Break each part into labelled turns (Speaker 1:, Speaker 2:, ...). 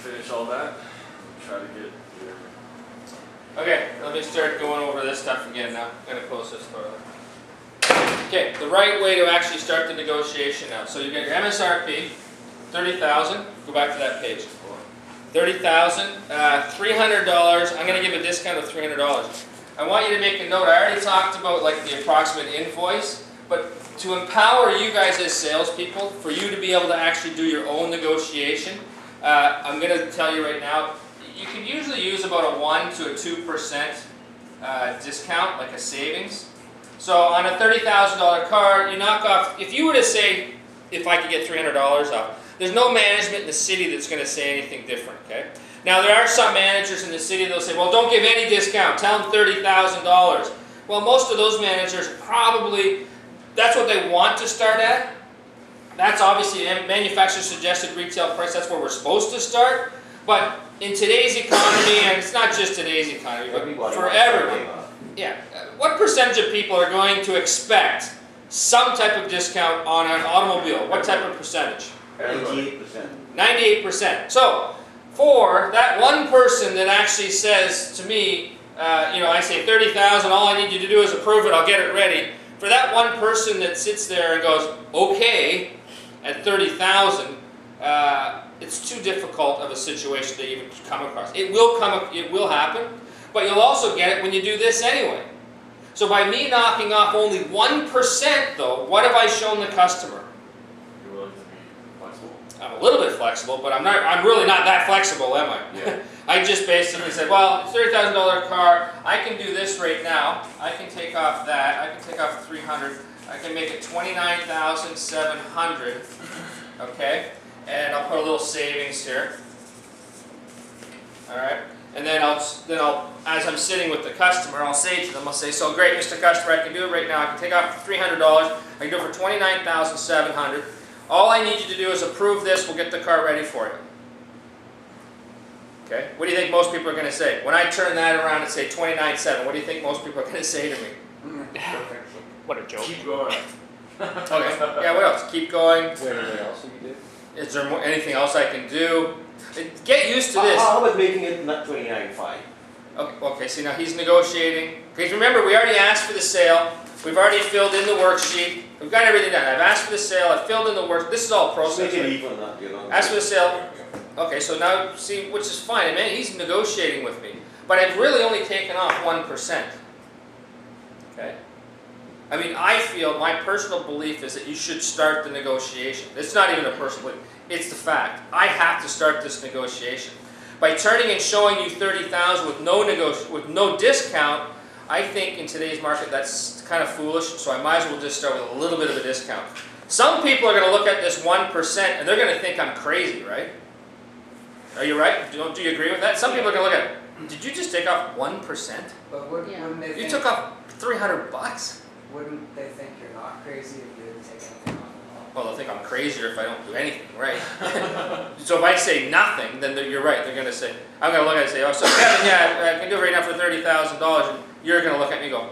Speaker 1: finish all that, try to get your...
Speaker 2: Okay, let me start going over this stuff again now. I'm going to close this toilet. Okay, the right way to actually start the negotiation now. So you get your MSRP, 30,000. Go back to that page. 30,000, $300. I'm going to give a discount of $300. I want you to make a note. I already talked about like the approximate invoice, but to empower you guys as salespeople, for you to be able to actually do your own negotiation, I'm going to tell you right now, you can usually use about a 1 to a 2% discount, like a savings. So on a $30,000 car, you knock off, if you were to say, if I could get $300 off, there's no management in the city that's going to say anything different, okay? Now there are some managers in the city that'll say, well, don't give any discount, tell them $30,000. Well, most of those managers probably, that's what they want to start at. That's obviously a manufacturer suggested retail price, that's where we're supposed to start. But in today's economy, and it's not just today's economy, but for everyone, yeah, what percentage of people are going to expect some type of discount on an automobile? What type of percentage?
Speaker 3: 98%.
Speaker 2: 98%. So, for that one person that actually says to me, I say 30,000, all I need you to do is approve it, I'll get it ready. For that one person that sits there and goes, okay, at 30,000, it's too difficult of a situation to even come across. It will happen, but you'll also get it when you do this anyway. So by me knocking off only 1% though, what have I shown the customer?
Speaker 1: You're willing to be flexible?
Speaker 2: I'm a little bit flexible, but I'm really not that flexible, am I?
Speaker 1: Yeah.
Speaker 2: I just basically said, well, it's a $30,000 car, I can do this right now. I can take off that, I can take off 300, I can make it 29,700, okay? And I'll put a little savings here. All right, and then I'll, as I'm sitting with the customer, I'll say to them, I'll say, so great, Mr. Customer, I can do it right now. I can take off $300. I can do it for $29,700. All I need you to do is approve this. We'll get the car ready for you. Okay. What do you think most people are going to say when I turn that around and say $29,700? What do you think most people are going to say to me?
Speaker 4: What a joke.
Speaker 1: Keep going.
Speaker 2: Okay. Yeah. What else? Keep going.
Speaker 3: Anything else you do?
Speaker 2: Is there anything else I can do? Get used to this.
Speaker 3: How about making it not 29.5?
Speaker 2: Okay, see now he's negotiating. Because remember, we already asked for the sale. We've already filled in the worksheet. We've got everything done. I've asked for the sale. I've filled in the work. This is all process.
Speaker 3: Make it
Speaker 2: Right?
Speaker 3: even, not,
Speaker 2: Ask for the sale. Okay, so now see, which is fine. Man, he's negotiating with me. But I've really only taken off 1%. Okay? I mean, I feel, my personal belief is that you should start the negotiation. It's not even a personal belief. It's the fact. I have to start this negotiation. By turning and showing you 30,000 with no discount, I think in today's market that's kind of foolish, so I might as well just start with a little bit of a discount. Some people are going to look at this 1% and they're going to think I'm crazy, right? Are you right? Do you agree with that? Some people are going to look at it. Did you just take off 1%?
Speaker 5: But wouldn't they
Speaker 2: You
Speaker 5: think,
Speaker 2: took off $300?
Speaker 5: wouldn't they think you're not crazy if you didn't take anything off?
Speaker 2: Well, they'll think I'm crazier if I don't do anything, right? So if I say nothing, then you're right. They're going to say, I'm going to look at it and say, oh, so Kevin, yeah, I can do it right now for $30,000. And you're going to look at me and go,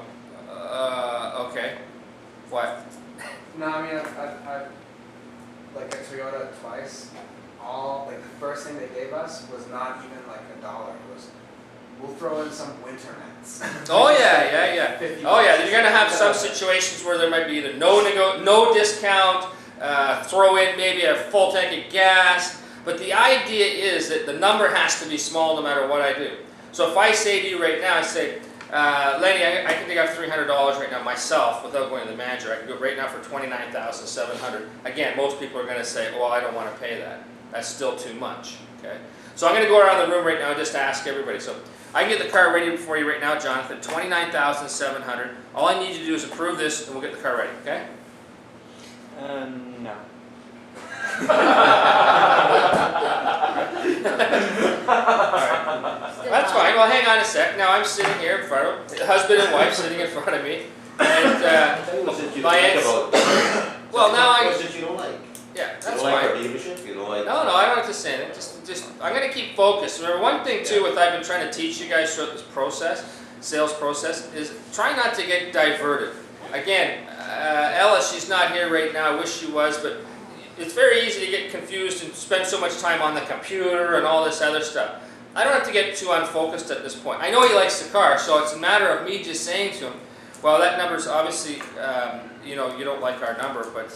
Speaker 2: okay. What?
Speaker 5: No, I mean, I've like at Toyota twice, the first thing they gave us was not even like $1. It was, we'll throw in some winter nets.
Speaker 2: Oh, yeah.
Speaker 5: 50
Speaker 2: Oh, yeah,
Speaker 5: bucks.
Speaker 2: you're going to have some situations where there might be either no discount, throw in maybe a full tank of gas. But the idea is that the number has to be small no matter what I do. So if I say to you right now, I say, Lenny, I can take out $300 right now myself without going to the manager. I can do it right now for $29,700. Again, most people are going to say, well, I don't want to pay that. That's still too much. Okay. So I'm going to go around the room right now and just ask everybody. So I can get the car ready for you right now, Jonathan, $29,700. All I need you to do is approve this and we'll get the car ready, okay?
Speaker 4: No.
Speaker 2: That's fine. Well, hang on a sec. Now I'm sitting here in front of husband and wife sitting in front of me, and my answer. Well, now I.
Speaker 3: That you don't like.
Speaker 2: Yeah,
Speaker 3: You
Speaker 2: that's
Speaker 3: don't like our
Speaker 2: fine.
Speaker 3: dealership. You don't like.
Speaker 2: No, I don't have to say it. Just I'm going to keep focused. Remember, one thing too, what I've been trying to teach you guys throughout this process, sales process, is try not to get diverted. Again, Ella, she's not here right now. I wish she was, but it's very easy to get confused and spend so much time on the computer and all this other stuff. I don't have to get too unfocused at this point. I know he likes the car, so it's a matter of me just saying to him, well, that number's obviously, you know, you don't like our number, but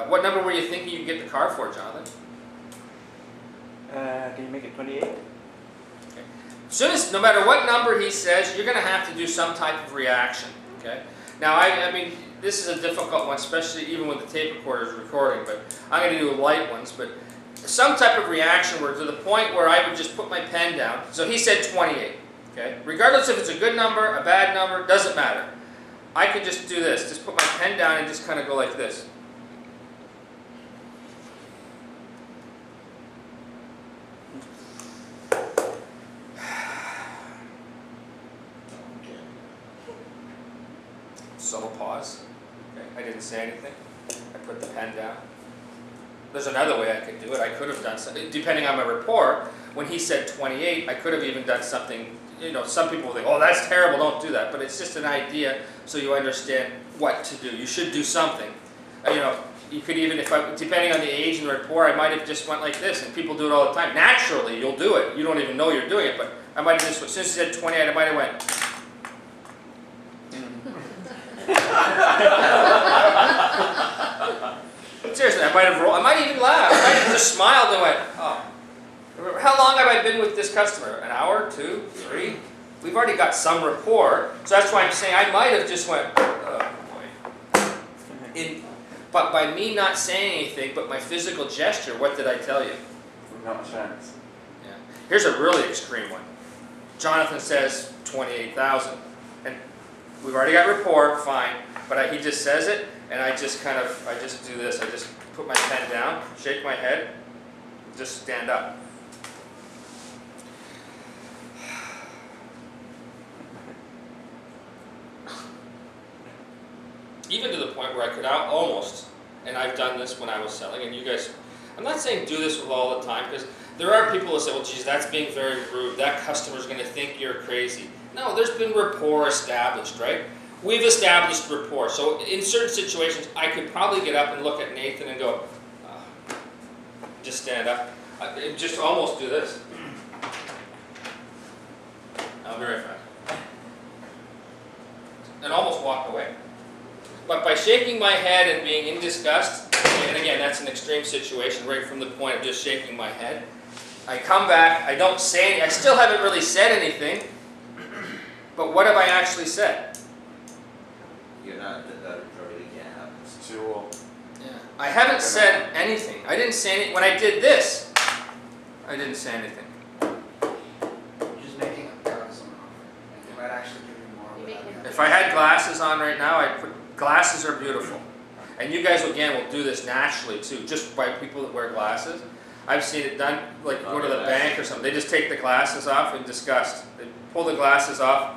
Speaker 2: what number were you thinking you'd get the car for, Jonathan?
Speaker 4: Can you make it 28?
Speaker 2: Soon as, no matter what number he says, you're going to have to do some type of reaction, okay? Now, I mean, this is a difficult one, especially even when the tape recorder is recording, but I'm going to do light ones, but some type of reaction where to the point where I would just put my pen down. So he said 28, okay? Regardless if it's a good number, a bad number, doesn't matter. I could just do this, just put my pen down and just kind of go like this. Subtle pause. Okay, I didn't say anything. I put the pen down. There's another way I could do it. I could have done something, depending on my report. When he said 28, I could have even done something, you know, some people will think, oh, that's terrible, don't do that. But it's just an idea so you understand what to do. You should do something. You know, you could even, depending on the age and the report, I might have just went like this, and people do it all the time. Naturally, you'll do it. You don't even know you're doing it, but I might have just, as soon as he said 28, I might have went, seriously, I might have rolled, I might even laugh. I might have just smiled and went, oh. How long have I been with this customer? An hour, 2, 3? We've already got some rapport, so that's why I'm saying I might have just went, oh boy. But by me not saying anything, but my physical gesture, what did I tell you?
Speaker 4: Not a chance.
Speaker 2: Yeah. Here's a really extreme one. Jonathan says 28,000. And we've already got rapport, fine. But he just says it, and I just do this. I just put my pen down, shake my head, just stand up. Even to the point where I could almost, and I've done this when I was selling, and you guys, I'm not saying do this with all the time, because there are people that say, well, geez, that's being very rude. That customer's going to think you're crazy. No, there's been rapport established, right? We've established rapport. So in certain situations, I could probably get up and look at Nathan and go, just stand up. Just almost do this. I'll be right back. And almost walk away. But by shaking my head and being in disgust, and again, that's an extreme situation, right from the point of just shaking my head, I come back, I don't say anything, I still haven't really said anything, but what have I actually said?
Speaker 3: You're not, that probably can't happen.
Speaker 4: It's too old.
Speaker 2: Yeah. I haven't said anything. I didn't say anything. When I did this, I didn't say anything.
Speaker 5: You're just making a thousand offer, and they might actually give you more.
Speaker 6: You
Speaker 5: without
Speaker 6: make
Speaker 5: having
Speaker 2: If I had glasses on right now, I'd put, glasses are beautiful. And you guys, again, will do this naturally too, just by people that wear glasses. I've seen it done, like go to the bank or something. They just take the glasses off in disgust. They pull the glasses off,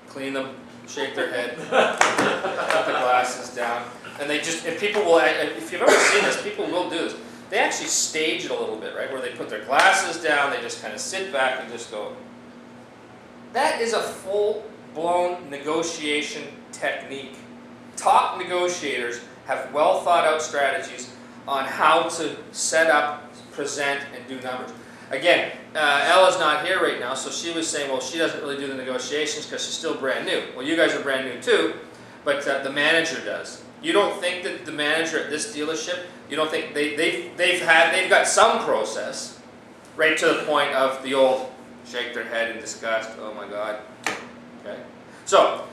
Speaker 2: clean them, shake their head, put the glasses down. And they just, and people will, if you've ever seen this, people will do this. They actually stage it a little bit, right? Where they put their glasses down, they just kind of sit back and just go. That is a full-blown negotiation technique. Top negotiators have well thought out strategies on how to set up, present, and do numbers. Again, Ella's not here right now, so she was saying, well, she doesn't really do the negotiations because she's still brand new. Well, you guys are brand new too, but the manager does. You don't think that the manager at this dealership, you don't think they've got some process, right to the point of the old shake their head in disgust, oh my God, okay? So,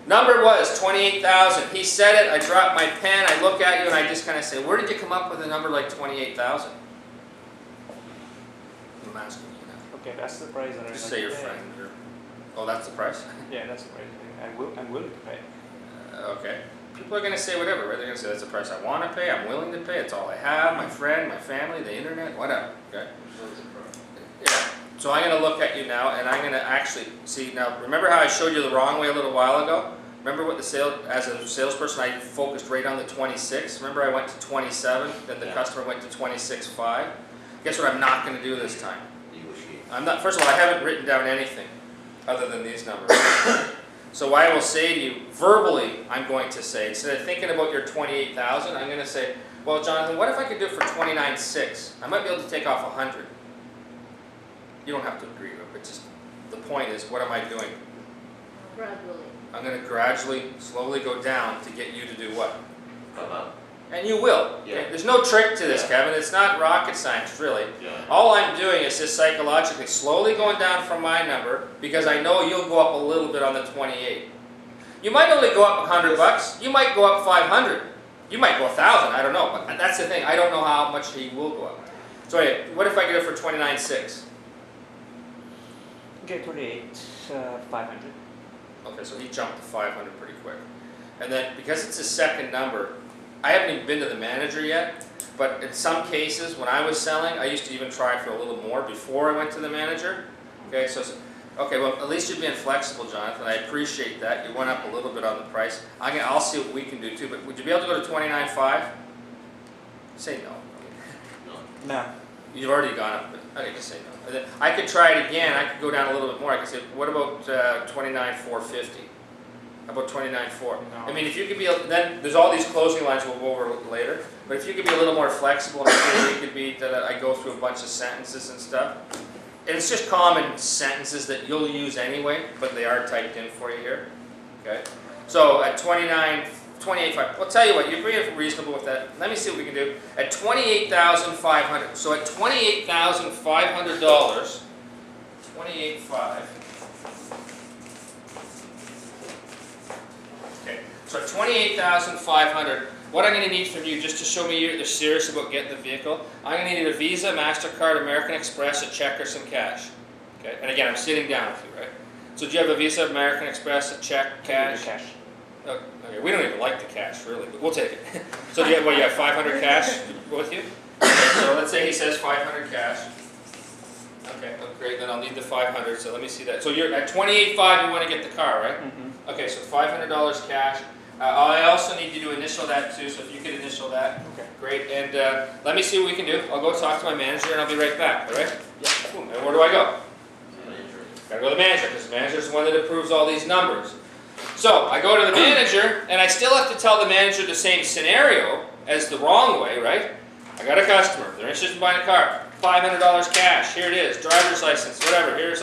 Speaker 2: number was 28,000. He said it, I dropped my pen, I look at you and I just kind of say, where did you come up with a number like 28,000? I'm asking you now.
Speaker 4: Okay, that's the price that I
Speaker 2: Just
Speaker 4: like
Speaker 2: say your
Speaker 4: to pay.
Speaker 2: friend. Oh, that's the price?
Speaker 4: Yeah, that's the price. I'm willing to pay.
Speaker 2: Okay. People are going to say whatever, right? They're going to say that's the price I want to pay, I'm willing to pay, it's all I have, my friend, my family, the internet, whatever, okay? Yeah. So I'm going to look at you now and I'm going to actually see, now remember how I showed you the wrong way a little while ago? Remember what as a salesperson, I focused right on the 26. Remember I went to 27, then the customer went to 26.5. Guess what I'm not going to do this time?
Speaker 3: Negotiate.
Speaker 2: I'm not, first of all, I haven't written down anything other than these numbers. So I will say to you, verbally, I'm going to say, instead of thinking about your 28,000, I'm going to say, Well, Jonathan, what if I could do it for 29.6? I might be able to take off 100. You don't have to agree with it, but just, the point is, what am I doing?
Speaker 6: Gradually.
Speaker 2: I'm gonna gradually, slowly go down to get you to do what?
Speaker 1: Come up.
Speaker 2: And you will.
Speaker 1: Yeah.
Speaker 2: Okay? There's no trick to this,
Speaker 1: Yeah.
Speaker 2: Kevin. It's not rocket science, really.
Speaker 1: Yeah.
Speaker 2: All I'm doing is just psychologically slowly going down from my number because I know you'll go up a little bit on the 28. You might only go up $100. You might go up 500. You might go 1,000. I don't know. But that's the thing. I don't know how much he will go up. So anyway, what if I get it for 29.6?
Speaker 4: Okay, 28, 500.
Speaker 2: Okay, so he jumped to 500 pretty quick. And then because it's a second number, I haven't even been to the manager yet. But in some cases, when I was selling, I used to even try for a little more before I went to the manager. Okay, okay, well, at least you're being flexible, Jonathan. I appreciate that. You went up a little bit on the price. I'll see what we can do too. But would you be able to go to 29.5? Say no.
Speaker 4: No.
Speaker 2: You've already gone up. But okay, just say no. And then I could try it again. I could go down a little bit more. I could say, what about 29.450? How about 29.4?
Speaker 4: No.
Speaker 2: I mean, if you could be, then there's all these closing lines we'll go over later. But if you could be a little more flexible, and it could be that I go through a bunch of sentences and stuff. And it's just common sentences that you'll use anyway, but they are typed in for you here. Okay. So at 28.5. I'll tell you what. You're being reasonable with that. Let me see what we can do. At $28,500. So at $28,500. 28.5. Okay, so at 28,500, what I'm going to need from you, just to show me you're serious about getting the vehicle, I'm going to need a Visa, MasterCard, American Express, a check, or some cash. Okay, and again, I'm sitting down with you, right? So do you have a Visa, American Express, a check, cash?
Speaker 4: Cash.
Speaker 2: Oh, okay, we don't even like the cash, really, but we'll take it. So do you have, what, you have 500 cash with you? Okay, so let's say he says 500 cash. Okay, oh, great, then I'll need the 500, so let me see that. So you're at 28.5, you want to get the car, right?
Speaker 4: Mm-hmm.
Speaker 2: Okay, so $500 cash. I also need you to initial that too, so if you could initial that,
Speaker 4: Okay.
Speaker 2: great. And let me see what we can do. I'll go talk to my manager and I'll be right back, all right? Yeah. And where do I go? Gotta go to the manager, because the manager's the one that approves all these numbers. So I go to the manager, and I still have to tell the manager the same scenario as the wrong way, right? I got a customer, they're interested in buying a car, $500 cash, here it is, driver's license, whatever, here's